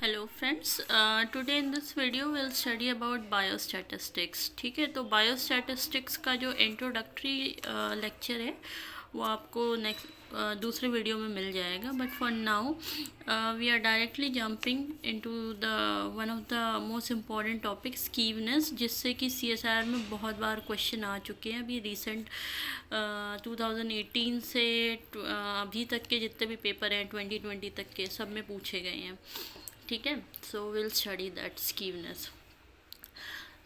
Hello friends, today in this video will study about biostatistics. ठीक है, तो biostatistics का जो इंट्रोडक्टरी लेक्चर है वो आपको नेक्स्ट दूसरे वीडियो में मिल जाएगा। But for now we are directly jumping into the one of the most important topic skewness, जिससे कि CSIR में बहुत बार क्वेश्चन आ चुके हैं। अभी रिसेंट 2018 से अभी तक के जितने भी पेपर हैं 2020 तक के, सब में पूछे गए हैं। ठीक है, so will study that skewness.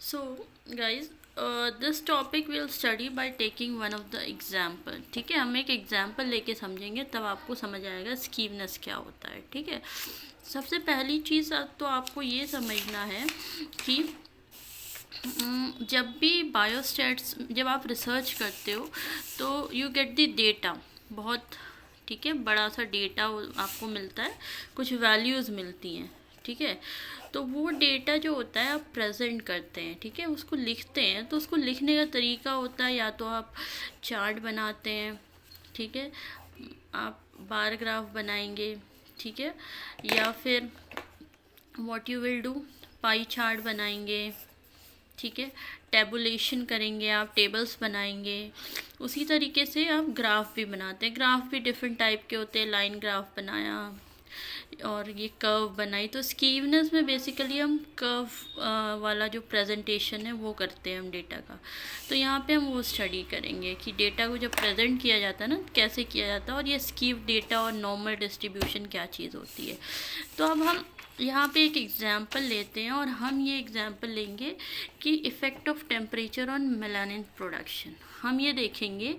So guys, this topic will study by taking one of the example. ठीक है, हम एक एग्जाम्पल लेके समझेंगे, तब आपको समझ आएगा स्कीवनेस क्या होता है। ठीक है, सबसे पहली चीज़ तो आपको ये समझना है कि जब भी बायोस्टैट्स, जब आप रिसर्च करते हो तो यू गेट द डेटा, बहुत ठीक है, बड़ा सा डेटा आपको मिलता है, कुछ वैल्यूज़ मिलती हैं। ठीक है, तो वो डेटा जो होता है आप प्रेजेंट करते हैं। ठीक है, उसको लिखते हैं। तो उसको लिखने का तरीका होता है, या तो आप चार्ट बनाते हैं, ठीक है, आप बार ग्राफ बनाएंगे, ठीक है, या फिर what you will do, pie chart बनाएंगे, ठीक है, टेबुलेशन करेंगे, आप टेबल्स बनाएंगे। उसी तरीके से आप ग्राफ भी बनाते हैं। ग्राफ भी डिफरेंट टाइप के होते हैं, लाइन ग्राफ बनाया और ये कर्व बनाई। तो स्कीवनेस में बेसिकली हम कर्व वाला जो प्रेजेंटेशन है वो करते हैं हम डेटा का। तो यहाँ पे हम वो स्टडी करेंगे कि डेटा को जब प्रेजेंट किया जाता है ना, कैसे किया जाता है, और ये स्कीव डेटा और नॉर्मल डिस्ट्रीब्यूशन क्या चीज़ होती है। तो अब हम यहाँ पे एक एग्जाम्पल लेते हैं, और हम ये एग्जाम्पल लेंगे कि effect of temperature on melanin production. हम ये देखेंगे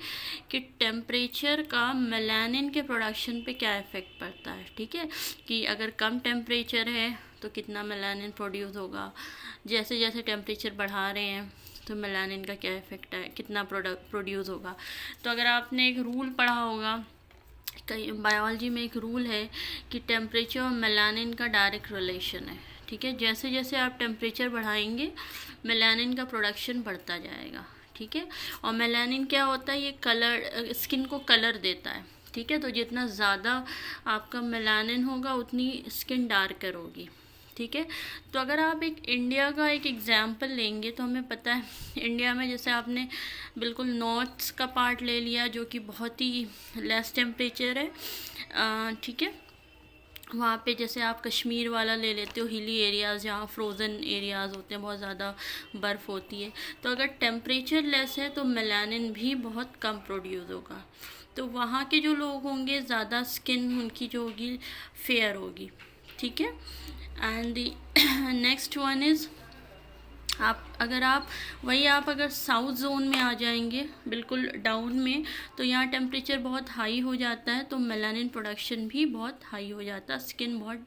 कि टेम्परेचर का मेलानिन के प्रोडक्शन पे क्या इफ़ेक्ट पड़ता है। ठीक है, कि अगर कम टेम्परेचर है तो कितना मेलानिन प्रोड्यूस होगा, जैसे जैसे टेम्परेचर बढ़ा रहे हैं तो मेलानिन का क्या इफ़ेक्ट है, कितना प्रोड्यूस होगा। तो अगर आपने एक रूल पढ़ा होगा, कई बायोलॉजी में एक रूल है कि टेम्परेचर और मेलानिन का डायरेक्ट रिलेशन है। ठीक है, जैसे जैसे आप टेम्परेचर बढ़ाएंगे मेलानिन का प्रोडक्शन बढ़ता जाएगा। ठीक है, और मेलानिन क्या होता है, ये कलर, स्किन को कलर देता है। ठीक है, तो जितना ज़्यादा आपका मेलानिन होगा उतनी स्किन डार्कर होगी। ठीक है, तो अगर आप एक इंडिया का एक एग्जाम्पल लेंगे तो हमें पता है इंडिया में, जैसे आपने बिल्कुल नॉर्थ का पार्ट ले लिया जो कि बहुत ही लेस टेम्परेचर है। ठीक है, वहाँ पे जैसे आप कश्मीर वाला ले लेते हो, हिली एरियाज़ जहाँ फ्रोज़न एरियाज़ होते हैं, बहुत ज़्यादा बर्फ़ होती है। तो अगर टेम्परेचर लेस है तो मेलानिन भी बहुत कम प्रोड्यूस होगा। तो वहाँ के जो लोग होंगे, ज़्यादा स्किन उनकी जो होगी फेयर होगी। ठीक है, and the next one is, आप अगर साउथ जोन में आ जाएंगे, बिल्कुल डाउन में, तो यहाँ टेम्परेचर बहुत हाई हो जाता है, तो मेलानिन प्रोडक्शन भी बहुत हाई हो जाता है, स्किन बहुत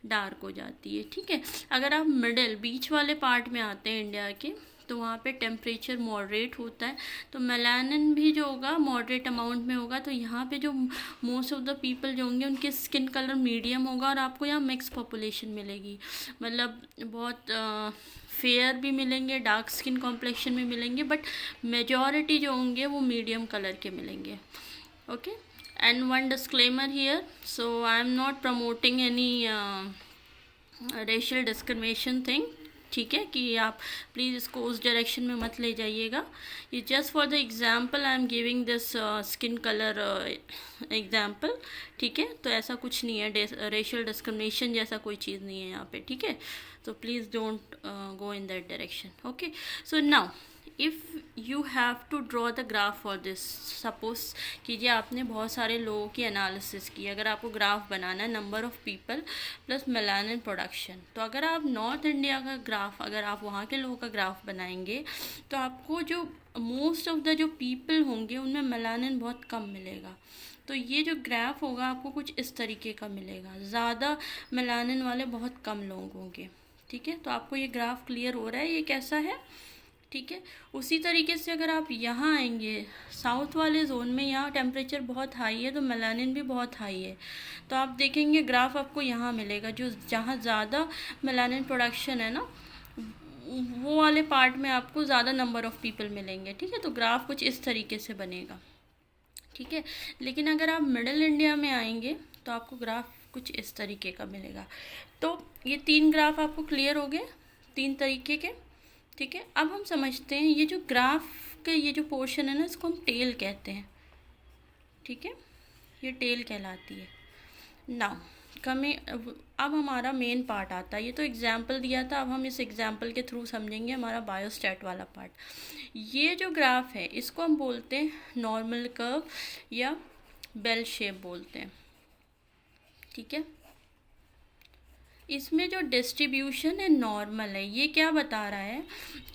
डार्क हो जाती है। ठीक है, अगर आप मिडल बीच वाले पार्ट में आते हैं इंडिया के, तो वहाँ पे टेम्परेचर मॉडरेट होता है, तो मेलानिन भी जो होगा मॉडरेट अमाउंट में होगा। तो यहाँ पे जो मोस्ट ऑफ द पीपल जो होंगे उनके स्किन कलर मीडियम होगा, और आपको यहाँ मिक्स पॉपुलेशन मिलेगी, मतलब बहुत फेयर भी मिलेंगे, डार्क स्किन कॉम्प्लेक्शन भी मिलेंगे, बट मेजॉरिटी जो होंगे वो मीडियम कलर के मिलेंगे। Okay, and one disclaimer here, so I am not promoting any racial discrimination thing. ठीक है, कि आप प्लीज़ इसको उस डायरेक्शन में मत ले जाइएगा। ये just for the example I am giving this skin colour example. ठीक है, तो ऐसा कुछ नहीं है, रेशियल डिस्क्रिमिनेशन जैसा कोई चीज़ नहीं है यहाँ पे। ठीक है, तो please don't go in that direction. Okay, so now if you have to draw the graph for this, suppose कीजिए आपने बहुत सारे लोगों की एनालिसिस की, अगर आपको ग्राफ बनाना है number of people plus melanin production, तो अगर आप नॉर्थ इंडिया का ग्राफ, अगर आप वहाँ के लोगों का ग्राफ बनाएंगे तो आपको जो मोस्ट ऑफ द जो पीपल होंगे उनमें मेलानिन बहुत कम मिलेगा। तो ये जो ग्राफ होगा आपको कुछ इस तरीके का मिलेगा, ज़्यादा मेलानिन वाले बहुत कम लोग होंगे। ठीक है, तो आपको ये ग्राफ क्लियर हो रहा है ये कैसा है। ठीक है, उसी तरीके से अगर आप यहाँ आएंगे साउथ वाले जोन में, यहाँ टेम्परेचर बहुत हाई है तो मेलानिन भी बहुत हाई है, तो आप देखेंगे ग्राफ आपको यहाँ मिलेगा, जो जहाँ ज़्यादा मेलानिन प्रोडक्शन है ना, वो वाले पार्ट में आपको ज़्यादा नंबर ऑफ़ पीपल मिलेंगे। ठीक है, तो ग्राफ कुछ इस तरीके से बनेगा। ठीक है, लेकिन अगर आप मिडिल इंडिया में आएंगे तो आपको ग्राफ कुछ इस तरीके का मिलेगा। तो ये 3 ग्राफ आपको क्लियर हो गए, 3 तरीके के। ठीक है, अब हम समझते हैं ये जो ग्राफ का ये जो पोर्शन है ना, इसको हम टेल कहते हैं। ठीक है, ये टेल कहलाती है। नाउ अब हमारा मेन पार्ट आता है। ये तो एग्जाम्पल दिया था, अब हम इस एग्जाम्पल के थ्रू समझेंगे हमारा बायोस्टैट वाला पार्ट। ये जो ग्राफ है इसको हम बोलते हैं नॉर्मल कर्व या बेल शेप बोलते हैं। ठीक है, इसमें जो डिस्ट्रीब्यूशन है नॉर्मल है। ये क्या बता रहा है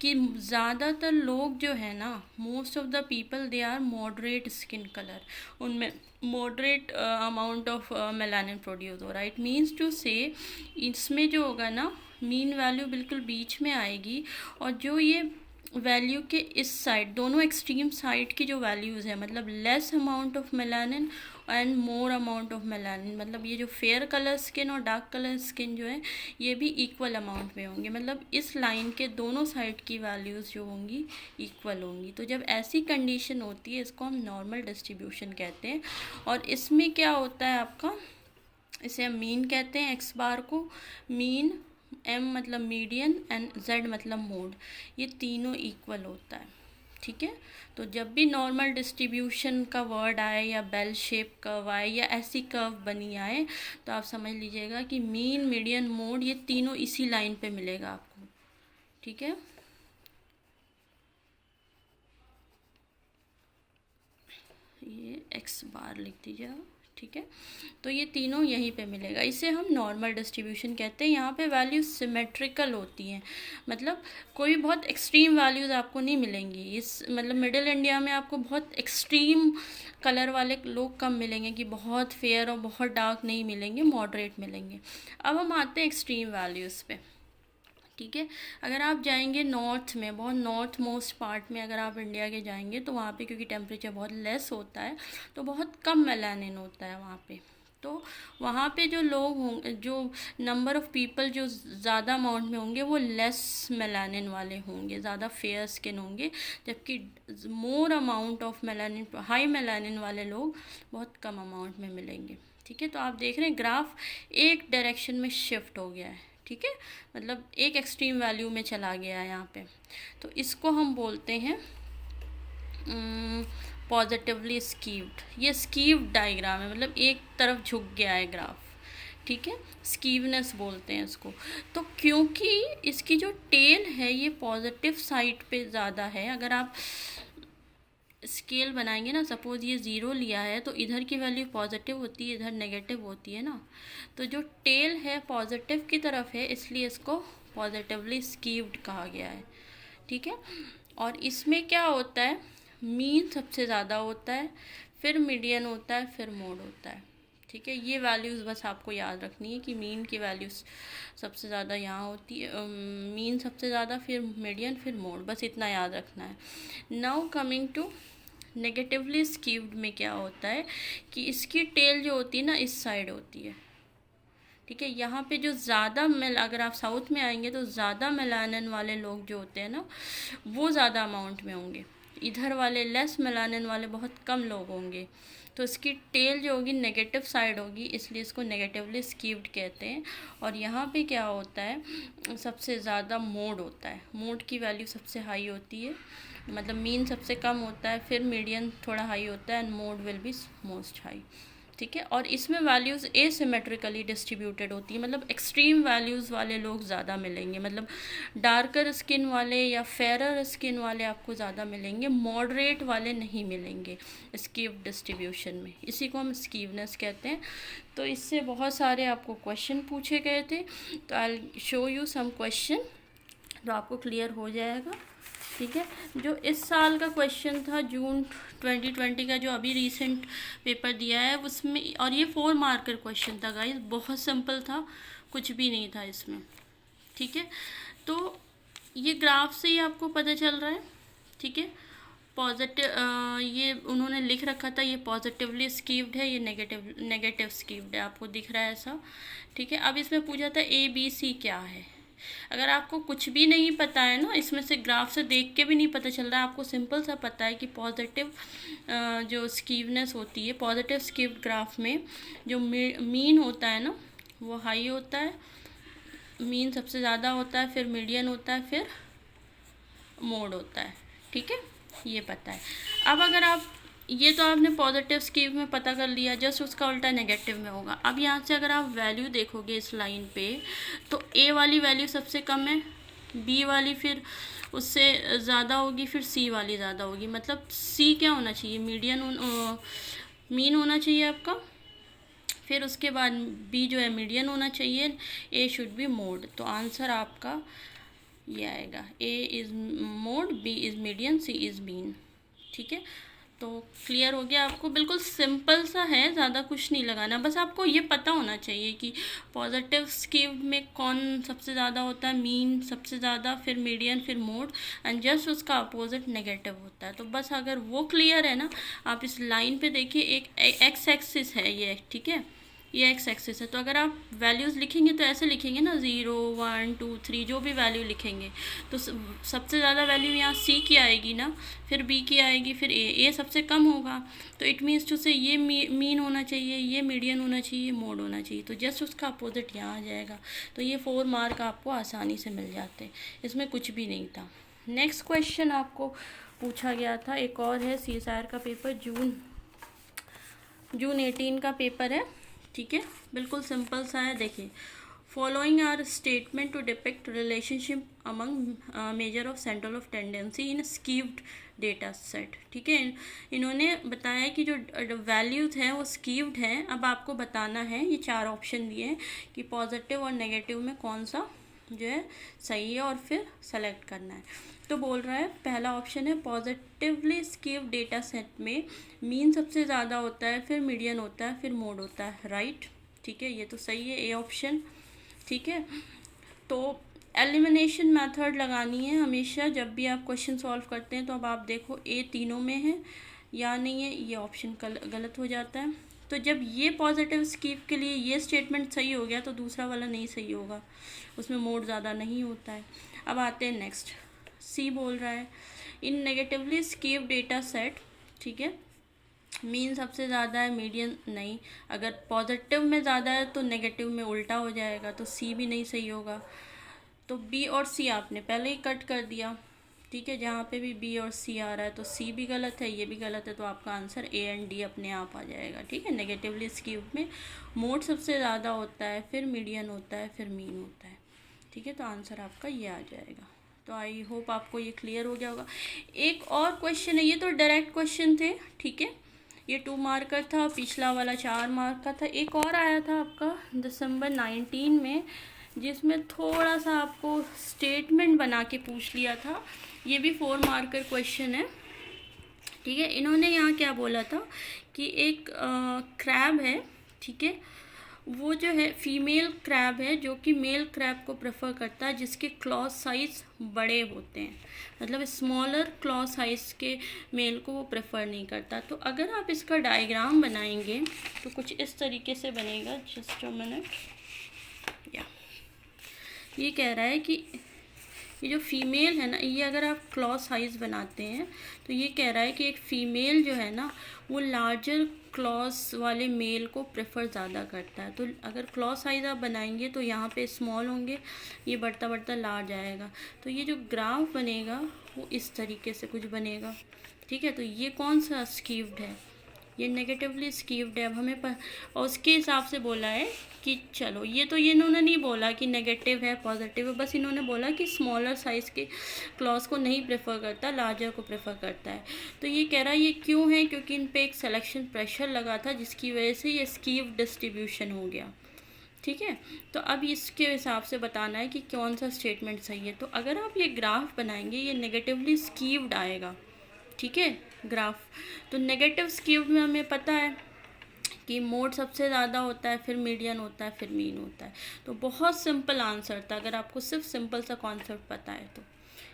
कि ज़्यादातर लोग जो है ना, most of the people they are moderate skin colour, उनमें moderate amount of melanin produce हो रहा है। इट मीन्स टू से इसमें जो होगा ना, मीन वैल्यू बिल्कुल बीच में आएगी, और जो ये वैल्यू के इस साइड, दोनों एक्सट्रीम साइड की जो वैल्यूज़ है, मतलब less amount of melanin and more amount of melanin, मतलब ये जो फेयर कलर स्किन और डार्क कलर स्किन जो है ये भी इक्वल अमाउंट में होंगे। मतलब इस लाइन के दोनों साइड की वैल्यूज़ जो होंगी इक्वल होंगी। तो जब ऐसी कंडीशन होती है इसको हम नॉर्मल डिस्ट्रीब्यूशन कहते हैं। और इसमें क्या होता है आपका, इसे हम मीन कहते हैं, एक्स बार को मीन, एम मतलब मीडियन एंड जेड मतलब मोड, ये तीनों इक्वल होता है। ठीक है, तो जब भी नॉर्मल डिस्ट्रीब्यूशन का वर्ड आए या बेल शेप कर्व आए या ऐसी कर्व बनी आए, तो आप समझ लीजिएगा कि मीन, मीडियन, मोड ये तीनों इसी लाइन पे मिलेगा आपको। ठीक है, ये एक्स बार लिख दीजिए। ठीक है, तो ये तीनों यहीं पे मिलेगा, इसे हम नॉर्मल डिस्ट्रीब्यूशन कहते हैं। यहाँ पे वैल्यूज सिमेट्रिकल होती हैं, मतलब कोई बहुत एक्सट्रीम वैल्यूज़ आपको नहीं मिलेंगी। इस मतलब मिडिल इंडिया में आपको बहुत एक्सट्रीम कलर वाले लोग कम मिलेंगे, कि बहुत फेयर और बहुत डार्क नहीं मिलेंगे, मॉडरेट मिलेंगे। अब हम आते हैं एक्सट्रीम वैल्यूज़ पे। ठीक है, अगर आप जाएंगे नॉर्थ में, बहुत नॉर्थ मोस्ट पार्ट में अगर आप इंडिया के जाएंगे, तो वहाँ पे क्योंकि टेम्परेचर बहुत लेस होता है तो बहुत कम मेलानिन होता है वहाँ पे। तो वहाँ पे जो लोग होंगे, जो नंबर ऑफ़ पीपल जो ज़्यादा अमाउंट में होंगे वो लेस मेलानिन वाले होंगे, ज़्यादा फेयर स्किन होंगे, जबकि more amount of melanin, high melanin वाले लोग बहुत कम अमाउंट में मिलेंगे। ठीक है, तो आप देख रहे हैं ग्राफ एक डायरेक्शन में शिफ्ट हो गया है। ठीक है, मतलब एक एक्सट्रीम वैल्यू में चला गया है यहाँ पे। तो इसको हम बोलते हैं पॉजिटिवली स्कीव्ड। ये स्कीव्ड डायग्राम है, मतलब एक तरफ झुक गया है ग्राफ। ठीक है, स्कीवनेस बोलते हैं इसको। तो क्योंकि इसकी जो टेल है ये पॉजिटिव साइड पे ज़्यादा है, अगर आप स्केल बनाएंगे ना, सपोज ये 0 लिया है तो इधर की वैल्यू पॉजिटिव होती है, इधर नेगेटिव होती है ना, तो जो टेल है पॉजिटिव की तरफ है, इसलिए इसको पॉजिटिवली स्कीव्ड कहा गया है। ठीक है, और इसमें क्या होता है, मीन सबसे ज़्यादा होता है, फिर मीडियन होता है, फिर मोड होता है। ठीक है, ये वैल्यूज़ बस आपको याद रखनी है कि मीन की वैल्यूज़ सबसे ज़्यादा यहाँ होती है, मीन सबसे ज़्यादा, फिर मीडियन, फिर मोड, बस इतना याद रखना है। नाउ कमिंग टू नेगेटिवली स्कीव्ड में क्या होता है कि इसकी टेल जो होती है ना इस साइड होती है। ठीक है, यहाँ पे जो ज़्यादा अगर आप साउथ में आएंगे तो ज़्यादा मेलानिन वाले लोग जो होते हैं ना वो ज़्यादा अमाउंट में होंगे, इधर वाले लेस मेलानिन वाले बहुत कम लोग होंगे। तो इसकी टेल जो होगी नेगेटिव साइड होगी, इसलिए इसको नेगेटिवली स्कीव्ड कहते हैं। और यहाँ पे क्या होता है, सबसे ज़्यादा मोड होता है, मोड की वैल्यू सबसे हाई होती है, मतलब मीन सबसे कम होता है, फिर मीडियन थोड़ा हाई होता है, and mode will be most high. ठीक है, और इसमें वैल्यूज़ एसिमेट्रिकली डिस्ट्रीब्यूटेड होती है, मतलब एक्सट्रीम वैल्यूज़ वाले लोग ज़्यादा मिलेंगे, मतलब डार्कर स्किन वाले या फेरर स्किन वाले आपको ज़्यादा मिलेंगे, मॉडरेट वाले नहीं मिलेंगे स्कीव डिस्ट्रीब्यूशन में, इसी को हम स्कीवनेस कहते हैं। तो इससे बहुत सारे आपको क्वेश्चन पूछे गए थे, तो I show you some question तो आपको क्लियर हो जाएगा। ठीक है, जो इस साल का क्वेश्चन था जून 2020 का, जो अभी रीसेंट पेपर दिया है उसमें, और ये 4 मार्कर क्वेश्चन था गाइस, बहुत सिंपल था, कुछ भी नहीं था इसमें। ठीक है, तो ये ग्राफ से ही आपको पता चल रहा है। ठीक है, पॉजिटिव ये उन्होंने लिख रखा था, ये पॉजिटिवली स्कीव्ड है, ये नेगेटिव स्कीव्ड है, आपको दिख रहा है ऐसा। ठीक है, अब इसमें पूछा था ABC क्या है। अगर आपको कुछ भी नहीं पता है ना, इसमें से ग्राफ से देख के भी नहीं पता चल रहा है, आपको सिंपल सा पता है कि पॉजिटिव जो स्कीवनेस होती है, पॉजिटिव स्कीव्ड ग्राफ में जो मीन होता है ना वो हाई होता है, मीन सबसे ज़्यादा होता है, फिर मीडियन होता है, फिर मोड होता है। ठीक है, ये पता है। अब अगर आप, ये तो आपने पॉजिटिव स्कीव में पता कर लिया, जस्ट उसका उल्टा नेगेटिव में होगा। अब यहाँ से अगर आप वैल्यू देखोगे इस लाइन पे, तो ए वाली वैल्यू सबसे कम है, बी वाली फिर उससे ज़्यादा होगी, फिर सी वाली ज़्यादा होगी। मतलब सी क्या होना चाहिए, मीन होना चाहिए आपका, फिर उसके बाद बी जो है मीडियन होना चाहिए, ए शुड बी मोड। तो आंसर आपका ये आएगा, A is mode, B is median, C is mean. ठीक है, तो क्लियर हो गया आपको। बिल्कुल सिंपल सा है, ज़्यादा कुछ नहीं लगाना, बस आपको ये पता होना चाहिए कि पॉजिटिव स्कीव में कौन सबसे ज़्यादा होता है, मीन सबसे ज़्यादा, फिर मीडियन, फिर मोड, एंड जस्ट उसका अपोजिट नेगेटिव होता है। तो बस अगर वो क्लियर है ना, आप इस लाइन पे देखिए, एक एक्स एक्सिस है ये, ठीक है, ये एक्स एक्सिस है। तो अगर आप वैल्यूज़ लिखेंगे तो ऐसे लिखेंगे ना, 0 1 2 3, जो भी वैल्यू लिखेंगे तो सबसे ज़्यादा वैल्यू यहाँ सी की आएगी ना, फिर बी की आएगी, फिर ए सबसे कम होगा। तो इट मीन्स टू से ये मीन होना चाहिए, ये मीडियन होना चाहिए, मोड होना चाहिए। तो जस्ट उसका अपोजिट यहाँ आ जाएगा। तो ये 4 मार्क आपको आसानी से मिल जाते, इसमें कुछ भी नहीं था। नेक्स्ट क्वेश्चन आपको पूछा गया था, एक और है CSIR का पेपर, जून 18 का पेपर है। ठीक है, बिल्कुल सिंपल सा है। देखिए, following are statement to depict relationship among major of central of tendency in skewed data set. ठीक है, इन्होंने बताया कि जो वैल्यूज हैं वो स्कीव्ड हैं। अब आपको बताना है, ये 4 ऑप्शन दिए हैं कि पॉजिटिव और नेगेटिव में कौन सा जो है सही है, और फिर सेलेक्ट करना है। तो बोल रहा है, पहला ऑप्शन है पॉजिटिवली स्कीव डेटा सेट में मीन सबसे ज़्यादा होता है, फिर मीडियन होता है, फिर मोड होता है, राइट। ठीक है, ये तो सही है, ए ऑप्शन। ठीक है, तो एलिमिनेशन मेथड लगानी है हमेशा जब भी आप क्वेश्चन सॉल्व करते हैं। तो अब आप देखो, ए तीनों में है या नहीं है, ये ऑप्शन गलत हो जाता है। तो जब ये पॉजिटिव स्कीव के लिए ये स्टेटमेंट सही हो गया, तो दूसरा वाला नहीं सही होगा, उसमें मोड ज़्यादा नहीं होता है। अब आते हैं नेक्स्ट, सी बोल रहा है, इन नेगेटिवली स्कीव डेटा सेट, ठीक है, मीन सबसे ज़्यादा है, मीडियन नहीं। अगर पॉजिटिव में ज़्यादा है तो नेगेटिव में उल्टा हो जाएगा, तो सी भी नहीं सही होगा। तो बी और सी आपने पहले ही कट कर दिया। ठीक है, जहाँ पे भी बी और सी आ रहा है तो सी भी गलत है, ये भी गलत है, तो आपका आंसर ए एंड डी अपने आप आ जाएगा। ठीक है, नेगेटिवली स्कीव में मोड सबसे ज़्यादा होता है, फिर मीडियन होता है, फिर मीन होता है। ठीक है, तो आंसर आपका ये आ जाएगा। तो आई होप आपको ये क्लियर हो गया होगा। एक और क्वेश्चन है, ये तो डायरेक्ट क्वेश्चन थे। ठीक है, ये 2 मार्कर था, पिछला वाला 4 मार्क का था। एक और आया था आपका दिसंबर 19 में, जिसमें थोड़ा सा आपको स्टेटमेंट बना के पूछ लिया था। ये भी 4 मार्कर क्वेश्चन है। ठीक है, इन्होंने यहाँ क्या बोला था कि एक क्रैब है, ठीक है, वो जो है फीमेल क्रैब है जो कि मेल क्रैब को प्रेफर करता है, जिसके क्लॉ साइज़ बड़े होते हैं। मतलब स्मॉलर क्लॉ साइज़ के मेल को वो प्रेफर नहीं करता। तो अगर आप इसका डायग्राम बनाएंगे तो कुछ इस तरीके से बनेगा। जस्ट अ मिनट, या ये कह रहा है कि ये जो फीमेल है ना, ये अगर आप क्लॉ साइज़ बनाते हैं तो ये कह रहा है कि एक फ़ीमेल जो है ना, वो लार्जर क्लॉस वाले मेल को प्रेफर ज़्यादा करता है। तो अगर क्लॉ साइज़ आप बनाएंगे तो यहाँ पे स्मॉल होंगे, ये बढ़ता बढ़ता लार्ज आएगा। तो ये जो ग्राफ बनेगा वो इस तरीके से कुछ बनेगा। ठीक है, तो ये कौन सा स्कीव्ड है, ये नेगेटिवली स्कीव्ड है। अब हमें और उसके हिसाब से बोला है कि चलो, ये तो ये इन्होंने नहीं बोला कि नेगेटिव है पॉजिटिव है, बस इन्होंने बोला कि स्मॉलर साइज़ के क्लॉज को नहीं प्रेफर करता, लार्जर को प्रेफर करता है। तो ये कह रहा है ये क्यों है, क्योंकि इन पे एक सिलेक्शन प्रेशर लगा था, जिसकी वजह से ये स्कीव डिस्ट्रीब्यूशन हो गया। ठीक है, तो अब इसके हिसाब से बताना है कि कौन सा स्टेटमेंट सही है। तो अगर आप ये ग्राफ बनाएंगे, ये नेगेटिवली स्कीव्ड आएगा। ठीक है, ग्राफ तो नेगेटिव स्कीव्ड में हमें पता है कि मोड सबसे ज़्यादा होता है, फिर मीडियन होता है, फिर मीन होता है। तो बहुत सिंपल आंसर था, अगर आपको सिर्फ सिंपल सा कॉन्सेप्ट पता है तो।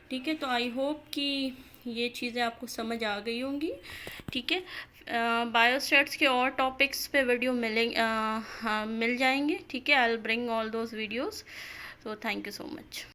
ठीक है, तो आई होप कि ये चीज़ें आपको समझ आ गई होंगी। ठीक है, बायोस्टैट्स के और टॉपिक्स पे वीडियो मिल जाएंगे। ठीक है, I will bring all those videos. So thank you so much.